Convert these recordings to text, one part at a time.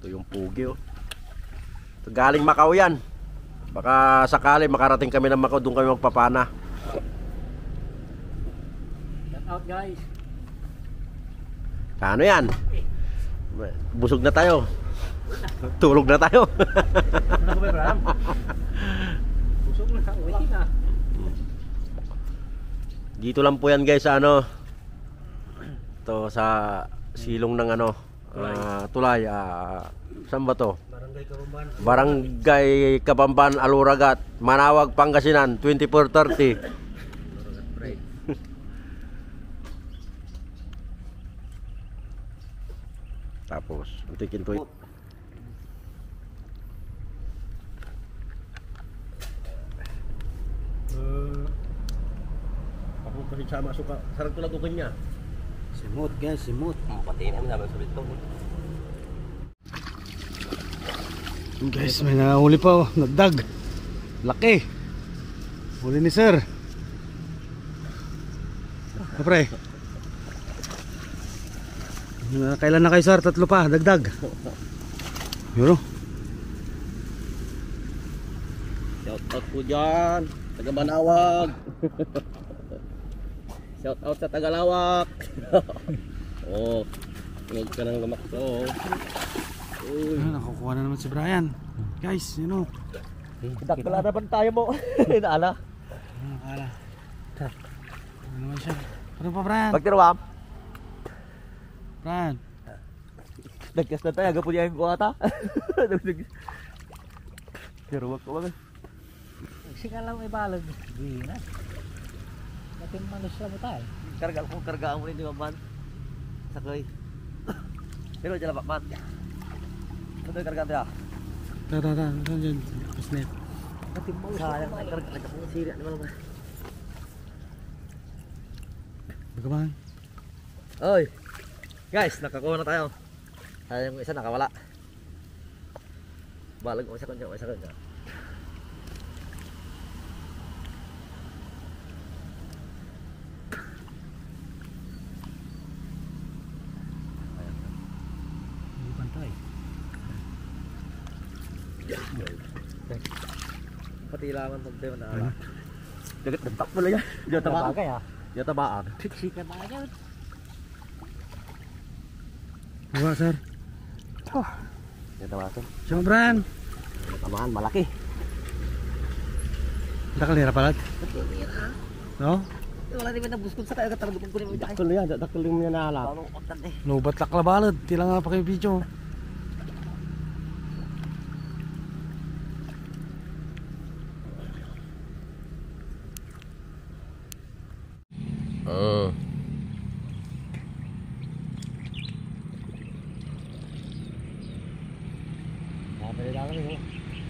Ito yung pugi oh. Ito, galing Macau yan. Baka sakali makarating kami ng Macau, doon kami magpapana. Shout out guys. Ano yan? Busog na tayo. Tulog na tayo. Ano ba Bram? Busog na, uwi na. Dito lang po yan guys sa ano. Ito sa silong ng ano, tulay. Saan ba to? Barangay Kabamban. Barangay Kabamban, Aluragat, Manawag, Pangasinan, 2430. Tapos, utikin to. Ako kasi sama suka. Sarap ko lagukan niya. Simut guys, simut. Pati namin naman sa bito. Guys, may nahuli pa oh, nagdag. Laki. Huli ni sir. Pre. Kailan na kayo sir? Tatlo pa, dagdag. Yun oh. Shout out po dyan, taga Manawag. Shout out sa Tagalawak. Oh, huwag ka nang gamakso. Nakukuha na naman si Brian. Guys, yun oh. Dakpala naman tayo mo. Inaala. Nakala. Ano naman siya? Ano pa Brian? Pagtiruwam. Brian. Nagkas na tayo, agapon niya yung kuwata. Tiruwag ko ba? Sige lang may balag. Hindi na. Natin manos lang mo tayo. Karga ko, karga mo rin yung man. Sakoy. Pero dyan lang man. Ito yung karga nila. Dyan. Snap. Natin manos. Sayang na karga. Nagkapong siri. Ano ba? Bagaman. Oy. Guys, nakakuha na tayo. Sayang yung isa nakawala. Balag mo isa kanya. Pati laman pag tayo na dagat dentak mo lang yan. Diyo tabaan. Diyo tabaan. Siksikan na yan. Diba sir? Diyo tabaan. Siyang Brian. Tamaan malaki. Dakalira pala. No? Wala naman na buskod sa kaya katarabukon ko rin mo dyan. Dakol yan. Dakol yung mga naala. Nubat laklabalad. Tila nga pa kayo video.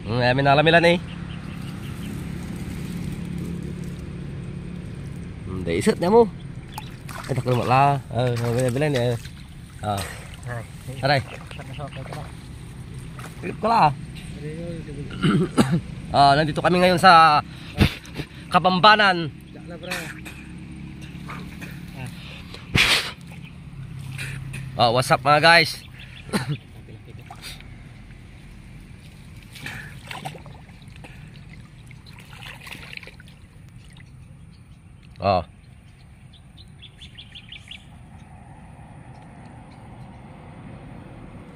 May nalamilan eh. Để sức nha mu. Cái thật luôn một la. Bên lên nè. Ở đây. Có la. Nandito kami ngayon sa Kabambanan. What's up mga guys?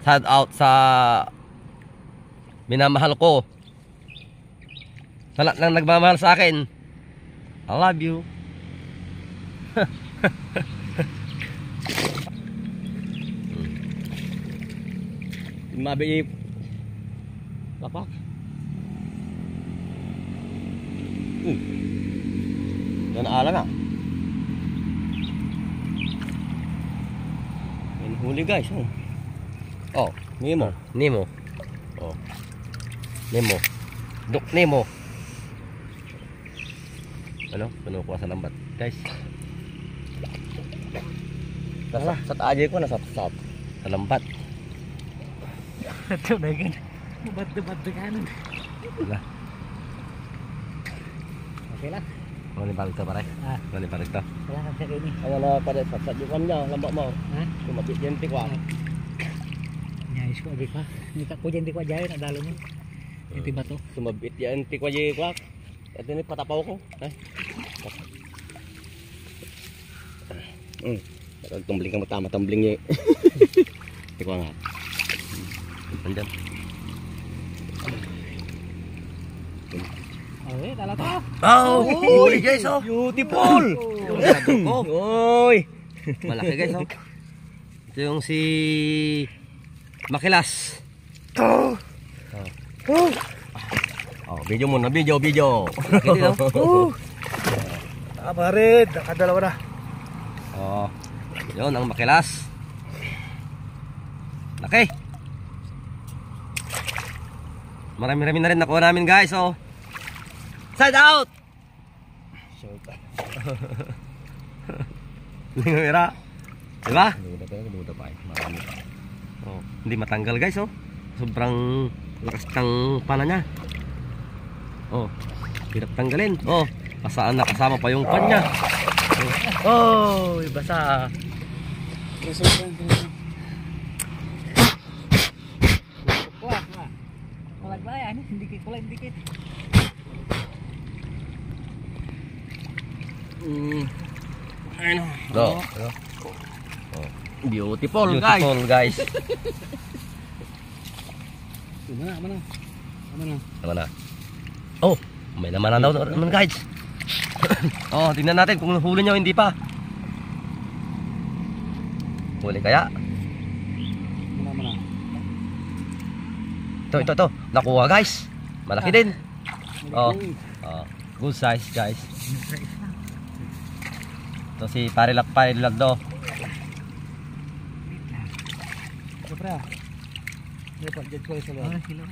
Shout out sa minamahal ko, sa lahat ng nagmamahal sa akin. I love you. Mabi lapak. Dan ala na. Yan huli guys. Nemo. Nemo. Duk Nemo. Ano? Pinukuha sa lambat, guys. Sa taajay ko nasa sa lambat. Ito na yun. Bad-bad kanan. Okay lang. Mau balik to pare. Mau balik to. Wala kang sa kini. Ayan na pare, sa jukan niya, lambak mo. Ha? Kumapit yan tikwa. Nyayos ko agad pa. Nika ko dyan di ko ajayan, nadalo mo. Iti ba to? Sumabit yan, tikwa di kwak. Ito ni patapaw ko. Ay. Tumbling ka matama, tumbling niya. Tikwa nga. Andyan. Ay, tala to. Oh, huli guys, oh. Beautiful. Oy. Malaki guys, oh. Ito yung si Makilas. Oh, video muna, video. Laki din, oh. Nakabarid, nakadalawa na. Oh. Yun ang Makilas. Laki. Marami-rami na rin nakuha namin guys, oh. Side out. Lingamira. Diba? Duda pa eh. Marami pa. Oh, hindi matanggal guys, oh. Sobrang lakas ng pana niya. Oh, hirap tanggalin. Oh, pasaan na kasama pa yung pan niya. Oh, basa. Wah, malaglayan, dikit pula, dikit. Ano? Oh. Beautiful guys. Mana? Naman na. Oh, may laman na daw naman guys. Oh, tingnan natin kung huli niya o hindi pa. Huli kaya? Mana. Ito. Nakuha guys. Malaki din. Oh. Good size guys. Ito si Parilak do. Siyempre ah. Dapat jet ko sa loob. Kilo.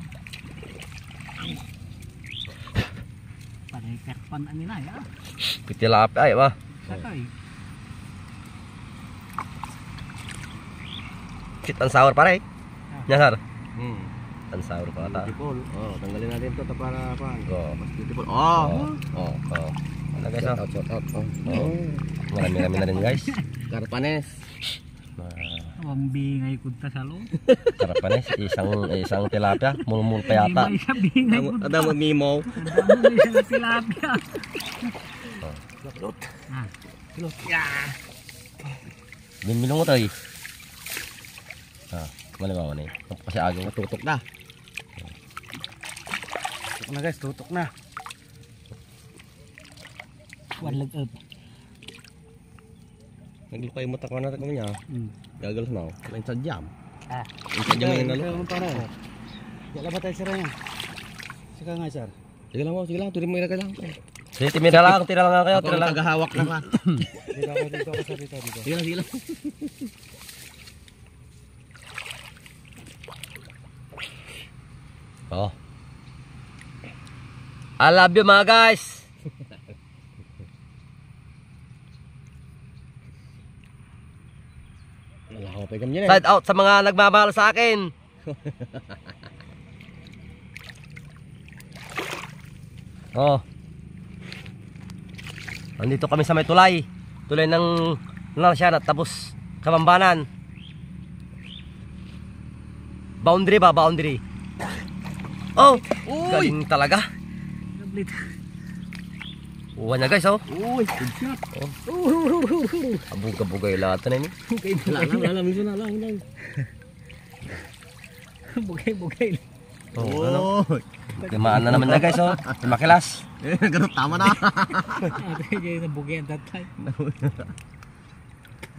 Panay kakpan ani na ya. Pitilap ay ba? Sakay. Sit and sour pare. Nyasar. And sour pa ata. Beautiful. Oh, tanggalin natin to para pan. Oh. Mas beautiful. Oh. Ano guys, oh. Shout out. Oh. Marami na rin guys. Karpanes. Ang bingay ko ta sa loob. Karapanes, isang tilapia, mulmul pa yata. May isa bingay ko. Ada mo mimo. Ang dami sa tilapia. Laklot. Kilot. Ya. Binbilong mo to eh. Malibaw na eh. Kasi agaw matutok na. Tutok na guys, tutok na. Walag up. Naglupay mo takwa natin kami niya. Gagal na ako. Kalain sa jam. Yung sa jam yung nalo. Wala ba tayo sira yan? Saka nga sir. Sige lang. Tuloy mo ilagay lang. Sige, tira lang nga kayo. Tira lang. Tagahawak na ka. Dito ako sir, dito. Sige lang. Oh. I love you mga guys. Side out sa mga nagmamahal sa akin. Oh. Nandito kami sa may tulay. Tulay ng Nalasyan at tapos Kabambanan. Boundary. Oh, galing talaga. Uwan niya guys, oh. Uy, good shot. Abugay lahat na yun. Lalang. Bugay. Oh, ano? Limaan na naman na guys, oh. Makilas. Ganun tama na. Kaya na bugay ang tatay.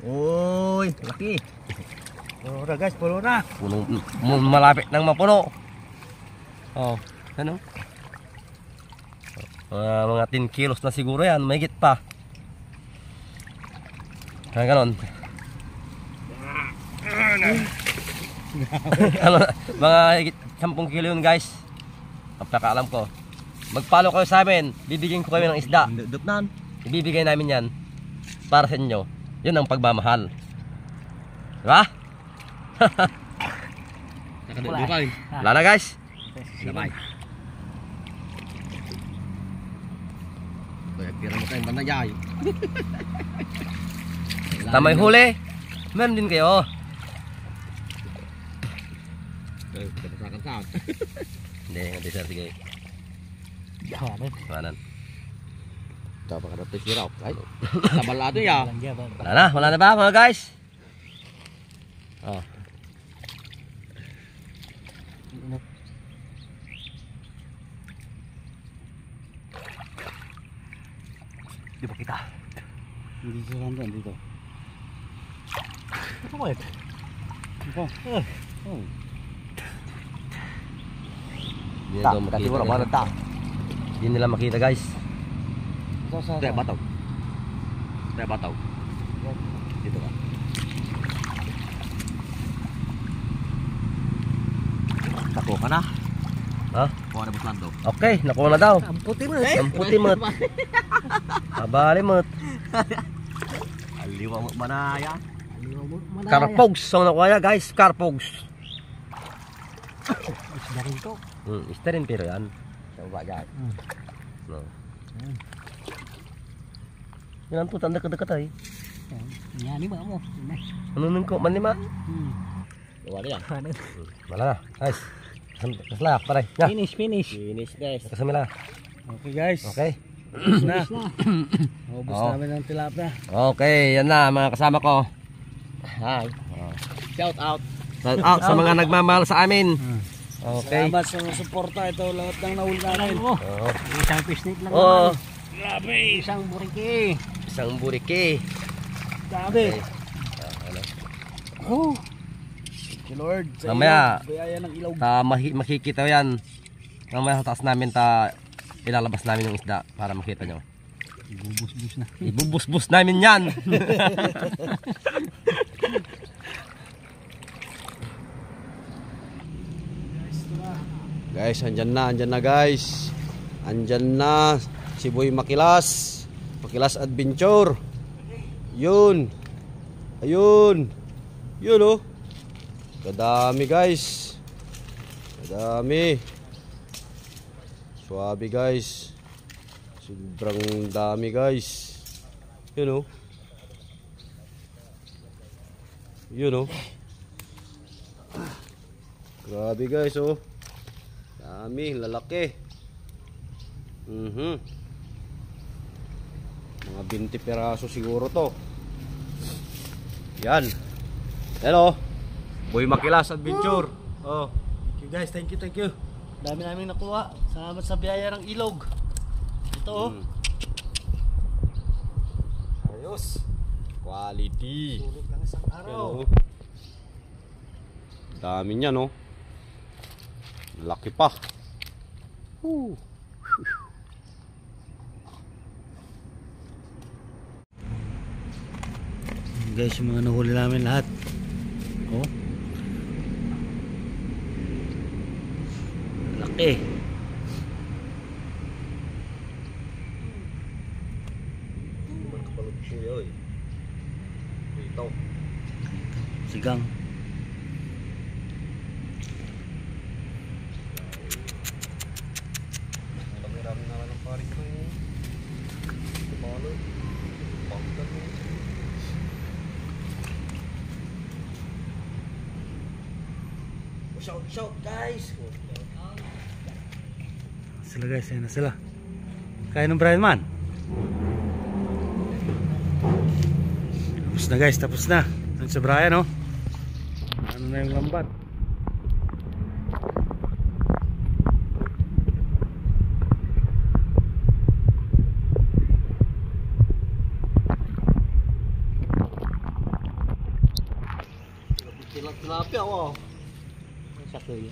Uy, laki. Pulo na guys, pulo na. Malapit nang mapuno. Oh, ano? Mga 10 kilos na siguro yan, mahigit pa. Kaya ganon. Ano, mga higit 10 kilo yun guys. Ang pakaalam ko. Mag-follow kayo sa amin, bibigyan ko kayo ng isda. Ibibigay namin yan para sa inyo. Yun ang pagmamahal. Diba? Wala na guys. Bye. Pira mo tayong banayay. Tamay huli. Meron din kayo. Kapasakan ka. Hindi sir, sige. Kawanan. Kawanan. Dapat ka natin siraw. Ay, Tabal ato ya. Langya ba? Wala na ba mga guys? Oh. Di ba kita? Hindi siya nandun dito. Ito mo ito. Ito. Oh. Hindi nila makita. Hindi nila makita guys. Sa. Taya bataw. Dito ka. tako ka na. Ha? Kuha na buslando. Okay, nakuha na daw. Ang puti mo. Ang puti mat. Abali mat. Aliwa mo manaya. Carpogs ang nakuha niya guys. Carpogs. Isda rin to. Isda rin pero yan. Sa baba dyan. No. Yan po, tanda dekat ay. Yan ba mo? Ano nung ko, manima? Gawa na yan. Kawanan. Wala na, guys. Kasla, pare. Ya, Finish. Finish guys. kasama na. Okay guys. Okay. Ubus na. Ubus namin ng tilapia. Okay, yan na mga kasama ko. Hi. Shout out. Shout out sa mga nagmamahal sa amin. Okay. Salamat sa mga suporta. Ito lahat ng nahuli namin. Oh, Oo. isang pisnit lang Oh, naman. Grabe. Isang buriki. isang buriki. Grabe. Ano? Oh. Thank you Lord. Sa Mamaya. ilog, bayaya ng ilog. Makikita yan. Mamaya sa taas namin ilalabas namin yung isda para makita nyo. Ibubus-bus na. Ibubus-bus namin yan. Guys, andyan na guys. Andyan na si Boy Makilas. Makilas Adventure. Yun. Ayun. Yun oh. Kadami guys. Kadami. Suwabe guys. Sobrang dami guys. Yun oh. Yun oh. Grabe guys oh. Dami, lalaki. Mga 20 peraso siguro to. Yan. Hello. Boy Makilas Adventure. Oh. Thank you guys. Thank you. Dami namin nakuha. Salamat sa biyaya ng ilog. Ito oh. Ayos. Quality. Tulog lang isang araw. Hello. Dami niya no. Laki pa. Guys, yung mga nahuli namin lahat. Oh. Laki. Sigang. Shout guys. Sila guys, ayan na sila. Kaya ng Brian Man. Tapos na guys, tapos na. Ang sa Brian oh. Ano na yung lambat. Tilapia oh. Sa kuya.